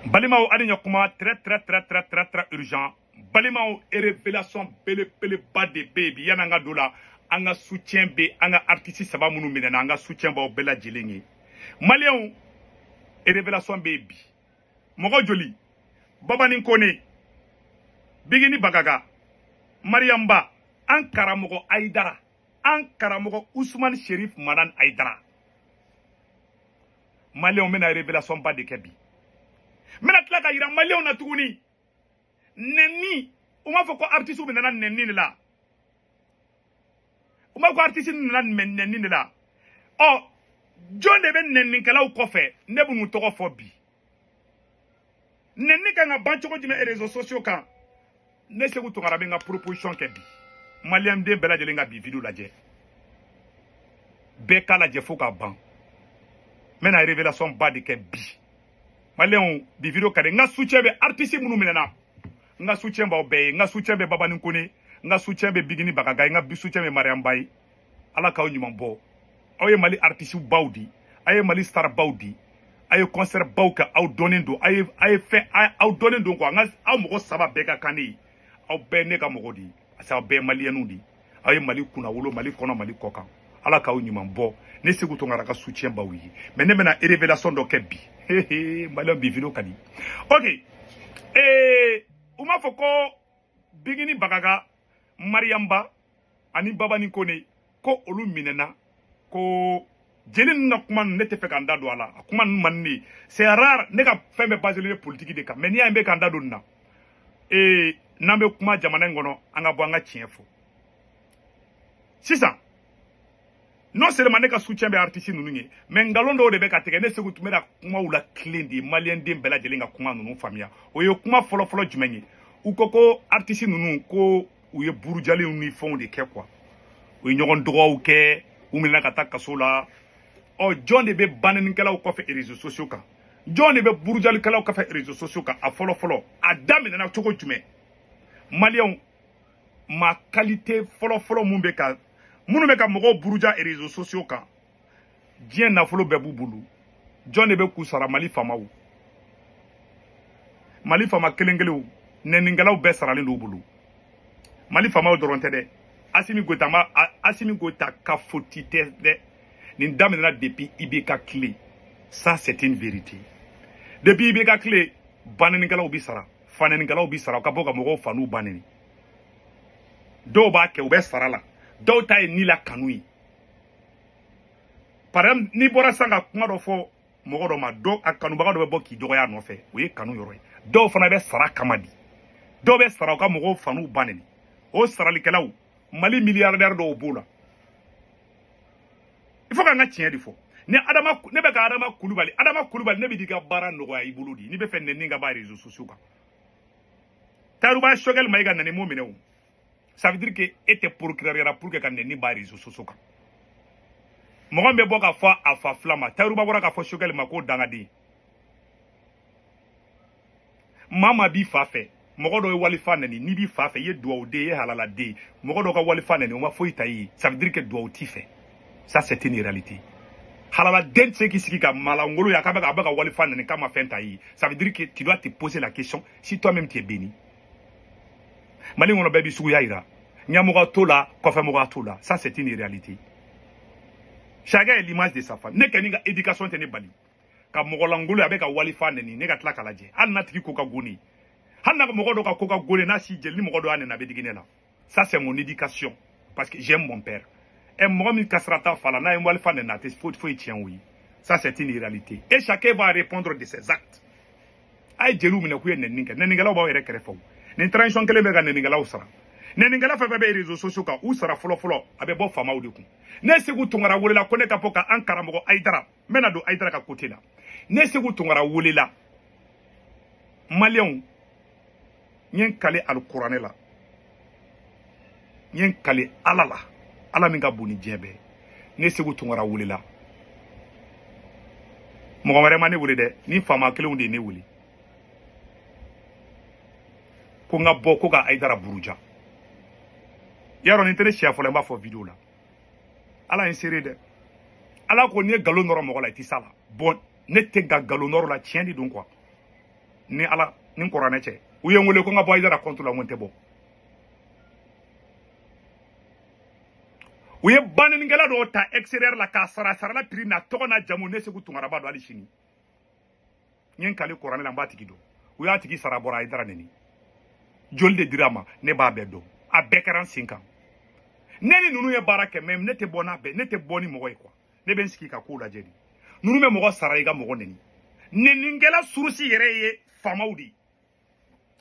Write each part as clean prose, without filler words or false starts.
Balimao Adinyakuma, très urgent. Balimao et révélation pele bas de baby. Yananga dola, anga soutien B, anga artiste saba munu menena, anga soutien ba bela jelengi. Malion et révélation baby. Mogo joli. Baba Ninkone. Bigini Bagaga. Mariamba. Ankara Mogo Aïdara. Ankara Mogo Ousmane Sherif Madan Aïdara. Malion mena révélation bas de Kebi. Mena tlaka ira Malion na tuguni. Nenni. Uma foko artiste ou menana nenni la. Uma ko artiste nana nenni la. Oh. John de ben nenni kala ou kofe. Nebu nou toko fobi. Nenni ka nga banchoko jime e réseaux sociaux kan. Ne se goutou ngarabe nga proposition kebi. Maliam de bela jele nga bi vidéo la je. Beka la je foka ban. Mena révélation ba de kebi. Maliam bi vidéo kade nga soutien be artiste munu menena. Nga soutien ba obey, nga soutien be Baba Ninkone, nga soutien be Bigini Bagaga, nga bi soutien be Mariam Baye. Ala ka onyuma bo. Aye mali artiste baudi, aye mali star baudi. Aye concert bauka au donendo, aye fait au donendo quoi. Nga au mogo saba beka kani. Au be nega mogo di. Asa be malienu di. Aye mali kuna wolo, mali kono, mali koka. Ala ka onyuma bo. Ne se goutou ngara ka soutien baoui. Mais ne mena révélation do kebi. Malion bi vidéo kadi. OK. Uma foko Bigini Bagaga Mariamba ani Baba Ninkone ko olu minena ko jelin na kuma nete fe kanda do ala kuma manni c'est rare ne ka femme basé politique de ka mais ni ambe kanda do na nambe kuma jamana ngono anga bo anga tiefo sisa non seulement ne ka soutien be artiste nunu mais ngalondo de be ka tege ne se gutumera kuma ula clendi malien dem bela jelinga kuma nunu famia oyo kuma folo jumenyi ukoko artiste nunu ko uye burujali ni fond de ke quoi oyo nyogon droit ke umina kata kasola o John de be banen kala ko fe réseaux sociaux ka John de be burujali kala ko fe réseaux sociaux ka a folo a damina na choko jume malien ma qualité folo mumbe ka munu be ka mogo buruja et réseaux sociaux kan dien na folo be bubulu John de be kusara mali famawu mali fama kelengelew neningalaw be saralen do bulu mali famawu doronte de asimi gota ka fotite de ni damena depuis ibeka clé ça c'est une vérité depuis ibeka clé baneningalaw bi sara faneningalaw bi sara ka boka mogo fanu baneni do ba ke be sara la do ta ni la kanui param ni bora sanga kuma do fo mogo do ma do akanu baga do be boki do ya no fe we kanu yoro do fana be sara kamadi do be sara ka mogo fanu baneni o sara likelaw mali milliardaire do bola il faut ka nga tien di fo ne adama ne be ka adama kulubali ne be diga bara no ya ibuludi ni be fe ne ninga ba réseaux sociaux ka taruba shogel maiga nani mo menew. Ça veut dire que était procureur pour que quand ni ba réseaux sociaux ka mo be boka fa afa flama taruba bora ka fo shogel mako dangadi mama bi fa fe mo do wali fa nani ni bi fa fe ye do de ye halala de mo do ka wali fa nani o ma fo itayi ça veut dire que do ti fait ça c'est une réalité halala den ce qui siki ka malangolo ya ka ba wali fa nani kama fentayi ça veut dire que tu dois te poser la question si toi-même tu es béni mali ngono bebi sugu yaira nyamuga tola kofa muga tola ça c'est une réalité chacun est l'image de sa femme ne keninga éducation tene bali ka mogolangulu abeka walifa neni ne ka tla kalaje hal natiki koka goni hal na mogodo ka koka goni na si jeli mogodo ane na bediginela ça c'est mon éducation parce que j'aime mon père et moi mi kasrata fala na walifa nena te faut y tient oui ça c'est une réalité et chacun va répondre de ses actes ay jelu mina ku neninga la ba were krefo ni transition kele be ga neningala usara neningala fa be réseaux sociaux ka usara folo abe bo fama udiku ne segu tungara wolela ko ne ka poka ankara mogo aidara mena do aidara ka côté là ne segu tungara wolela malion nyen kale alquran la nyen kale alala ala minga buni jebe ne segu tungara wolela mo ware mane wole de ni fama kele unde ne wole ko nga boko ga aidara buruja yaro ni tere chef mba fo vidéo la ala inséré de ala ko ni galo noro mo la ti sala bon ne te ga galo noro la tien di donc quoi ni ala ni korane che u ye ngole ko nga boy dara contre la monte bo u ye banin ngala do ta extérieur la ka sara sara la trina to na jamu ne se ku tungara ba do ali shini nyen kale korane la mbati gido u ya tigi sara bora idara neni jolde drama ne ba bedo a bekaran 5 ans neni nunu ye barake mem ne te bona be ne te boni mo quoi ne ben ski ka ko la jeri nunu me mo sara iga mo neni neni ngela surusi yere ye famaudi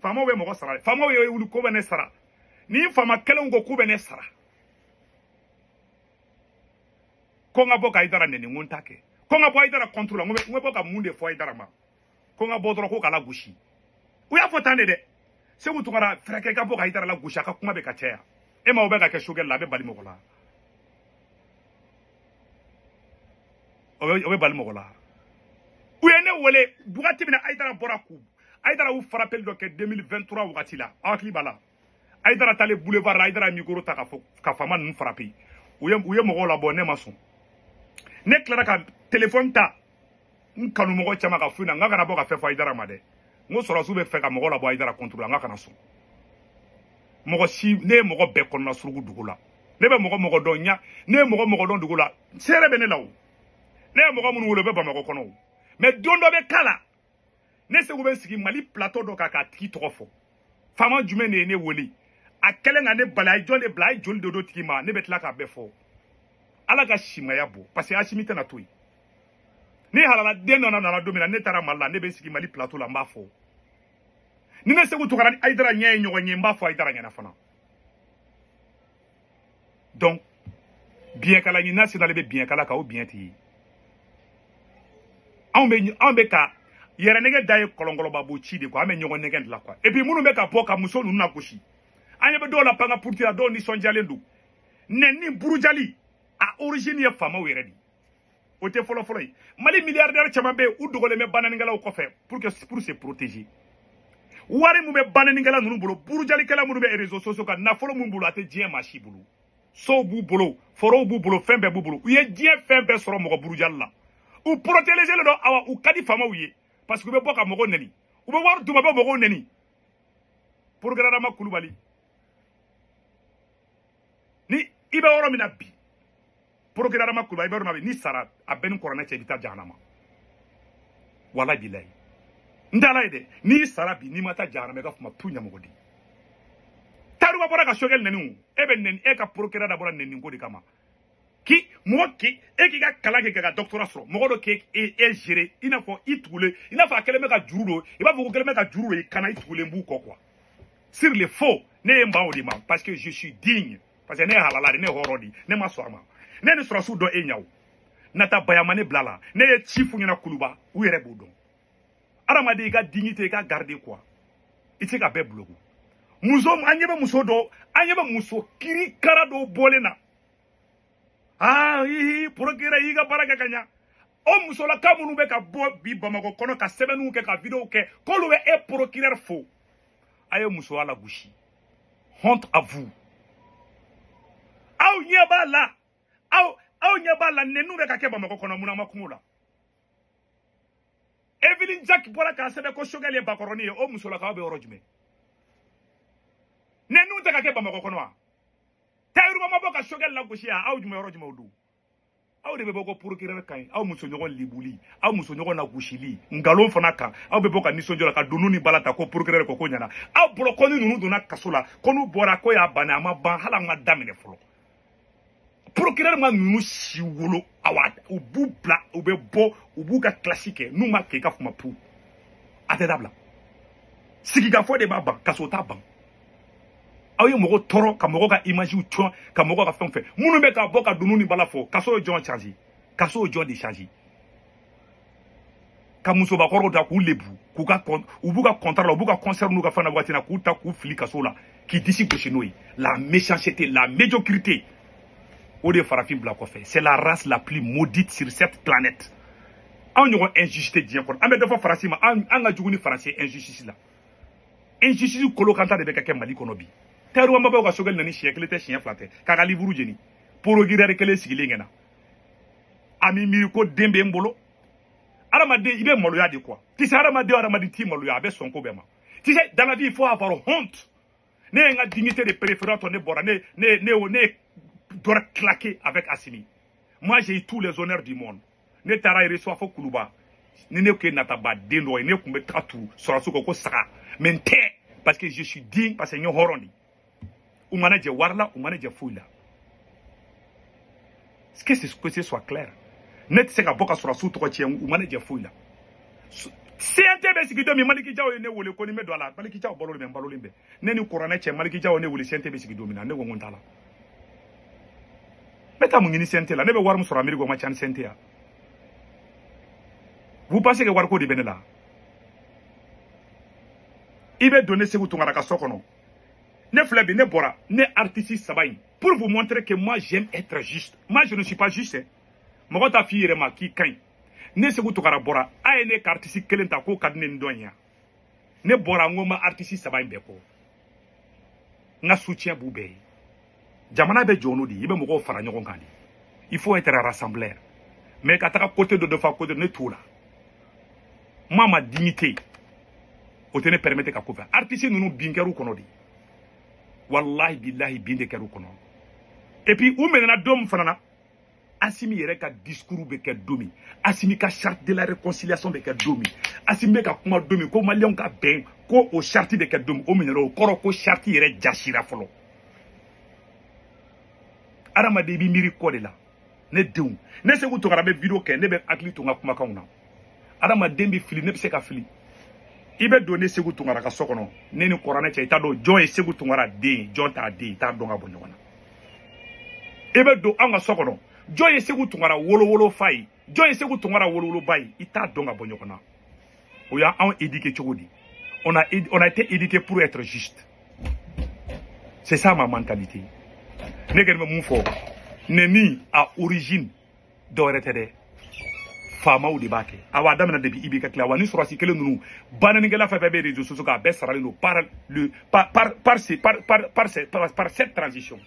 fama we mo sara fama we wulu ko bene sara ni fama kele ngo ko bene sara ko nga boka idara neni nguntake ko nga boka idara contrôle ngwe boka munde fo idara ma ko nga bodoro ko kala gushi u ya fotande de se ku tungara freke ka boka idara la gusha ka kuma be ka cheya e ma obeka ke shugel la be bali mo kola obe bali mo kola u ene wole bugati bina aidara boraku aidara u frappel do ke 2023 wakati la akli bala aidara tale boulevard aidara micro ta ka fama nu frapper u ye mo la bonne maçon ne klara ka téléphone ta nkanu mo chama ka funa ngaka na boka fe fa aidara made ngo soro su be fe ka mo la bo aidara contrôle ngaka na so mo si ne mo be ko na surugu dugula ne be mo do nya ne mo do dugula sere be ne lawo ne mo mun wolo be ba mo ko no mais dondo be kala ne se go be sigi Mali plateau do kaka tiki tofo fama jume ne woli a kele nga ne balay jole blay jole do tiki ma ne betla ka be fo ala ka shima ya bo parce que ashimite na toyi ni halala deno na domina ne tara malla ne be sigi Mali plateau la mbafo ni ne se go tukara aidara nya nyogo nya mbafo aidara nya na fana donc bien kala ni national be bien kala ka o bien ti on be ka yere nege daye kolongolo babu chidi ko ame nyogo nege la quoi et puis munu be ka poka muso nu na kushi anya be do la panga purtira do ni sonjalendu nenni burujali a origine ya fama were di o te folo yi Mali milliardaire chama be u dogole me banani ngala ko fe pour se protéger wari mu be banani ngala nunu bolo burujali kala munu be réseaux sociaux ka na folo mu bolo ate dien machi bolo so bu bolo foro bu bolo fembe bu bolo u ye dien fembe soro mo burujali la ou protéger le do awa ou kadi fama wiye parce que be boka mogo neni ou be war duma be mogo neni pour grada ma kulubali ni ibe woro mina bi pour grada ma kulubali be woro ma ni sara abeni korona che bita jahanama wala billahi ndala ide ni sara bi ni mata jahanama ga fuma tunya mogo di taru ba bora ka shogel neni ebe neni e ka pour grada bora neni ngodi kama ki mo ki e ki ga kala ke ga doctorat so mo do ke e gérer ina fo itule ina fa kele me ka juru do e ba fo kele me ka juru e kana itule mbu ko quoi sur les faux ne mba o di ma parce que je suis digne parce que ne halala ne horodi ne ma soama ne ne surasu do e nyaw nata bayamane blala ne ye chifu nyina kuluba u yere budon aramade ga dignité ga garder quoi ite ga be blogu muso anyebe muso do anyebe muso kiri kara do bolena ah hi procureur yi ga baraka kanya o musola kamunu be ka bo bi bamako kono ka sebenu ke ka video ke ko lu be e procureur faux ayo muso ala gushi honte à vous aw nyeba la nenu be ka ke bamako kono muna makumula Evelyn Jack bola ka sebe ko shogale bakoroni o musola ka be orojme nenu te ka ke bamako kono wa tayru ma boka shogel la gushia aw juma yoro juma odu aw de be boko procureur kan aw muso nyogon libuli aw muso nyogon na gushili ngalo fana kan aw be boka nisonjola ka dununi balata ko procureur ko nyana aw bolo ko ni nunu dona kasula ko nu bora ko ya bana ma ban hala ma damine folo procureur ma nunu siwolo awat u bubla u be bo u buga classique nu ma ke ka fuma pu atedabla siki ga fo de baba kasota ban ayo mogo toro ka mogo ka image u chon ka mogo ka fenfe munu be ka boka dununi bala fo kaso John charge kaso John de charge ka muso ba koro da ku lebu ku ka ubuka contrat la ubuka concert nu ka fana wakati na ku ta ku fli kaso la qui d'ici chez nous la méchanceté la médiocrité au de farafin bla ko fait c'est la race la plus maudite sur cette planète an yo injustice dien ko ambe defo farasi ma an ga juguni farasi injustice la injustice kolokanta de be ka ke Mali kono bi teru ma ba ko sogel nani siècle te chien flaté kaka livru jeni pour girere kele sigile ngena ami mi ko dembe mbolo ala ma de ibe molo ya de quoi Tu sais, tu sais, dans la vie, il faut avoir honte. Ne nga dignité de préférence, on est bora, ne doit claquer avec Assimi. Moi, j'ai eu tous les honneurs du monde. Ne tara reçoit fo kuluba. Ne ke nataba deno ne kumbe tratu sur la souko sara. Mente parce que je suis digne parce que nous horondi. Ou manager warla, ou manager fouila. Est-ce que ce soit clair? Net se ka boka sur la souko tien ou manager fouila. C'est un tebe sikido mi maliki jawo ne wole ko ni me dola maliki jawo bolo be mbalo limbe ne ni korana che maliki jawo ne wole sente be sikido mi na ne wongon tala meta mu ngini sente la ne be war mu sura amirigo ma chan sente ya vous pensez que war ko di benela ibe donner ce que ka sokono ne flebi ne bora ne artiste sabayi pour vous montrer que moi j'aime être juste. Moi je ne suis pas juste. Mo ta fi yere ma ki kan ne se gutu kara bora ay ne artiste kelen ta ko kadne ndonya ne bora ngoma artiste sabayi be ko nga soutien bu be jamana be jono di ibe mo ko fara nyogon kandi il faut être rassembleur mais ka ta côté de fa côté ne tout là moi ma dignité o te ne permettre ka ko fa artiste nunu binkeru kono di wallahi billahi binde keru kono et puis ou menena dom fanana Assimi yere ka discours be ke domi Assimi ka charte de la réconciliation be ke domi Assimi ka kuma domi ko malion ka ben ko o charte de ke domi o minero koro ko charte yere jashira folo arama de bi miri ko de la ne deun ne se ko to be video ke ne be akli to nga kuma kauna arama dembi fili ne be se ka fili ibe donner se ko to ka sokono ne ni korana che ta do joy se ko to de jonta de ta do nga bonyo wana ibe do anga sokono Joye segu tungara wolo fai. Joye segu tungara wolo bai. Ita donga bonyokona. Oya on éduqué chogodi. On a été éduqué pour être juste. C'est ça ma mentalité. Negen me moufo. Neni à origine d'oretede. Fama ou debake. Awa damena debi ibika kla wani surasi kele nunu. Bananingela fa bebe réseaux sociaux ka besaralino par cette transition.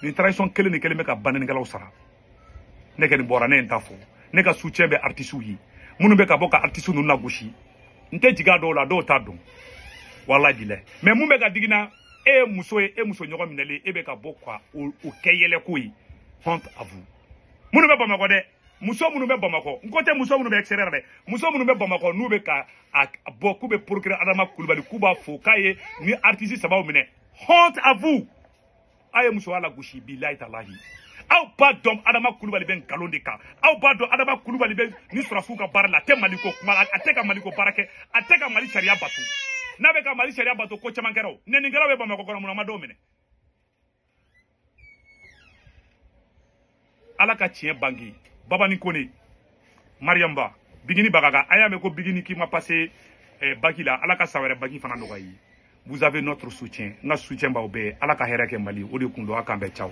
Une transition kele ne kele meka bananingela usara. Ne ka ni bora ne ntafo ne ka soutien be artiste yi munu be ka boka artiste nu na goshi nte jiga do la do ta don wallahi bile mais mun be ka digina muso nyogo minele be ka bokwa o keyele ko yi honte à vous munu be bamako de muso munu be bamako nkote muso munu be extérieur de muso munu be bamako nu be ka boku be procureur Adama Coulibaly kuba fo kaye ni artiste sababu mine honte à vous aye muso wala goshi billahi talahi aw ba dom Adama Coulibaly ben galondeka aw ba dom Adama Coulibaly ben ni surafu ka bar la te maliko kuma ateka maliko barake ateka mali sharia batu na be ka mali sharia batu ko chamankero ne ngera we ba mako kono ma do mene ala ka tien bangi baba ni kone Mariamba bigini bagaga ayame ko bigini ki ma passé bagila ala ka sawere bagi fana no gayi vous avez notre soutien na soutien ba obe ala ka hereke mali o de kundo akambe ciao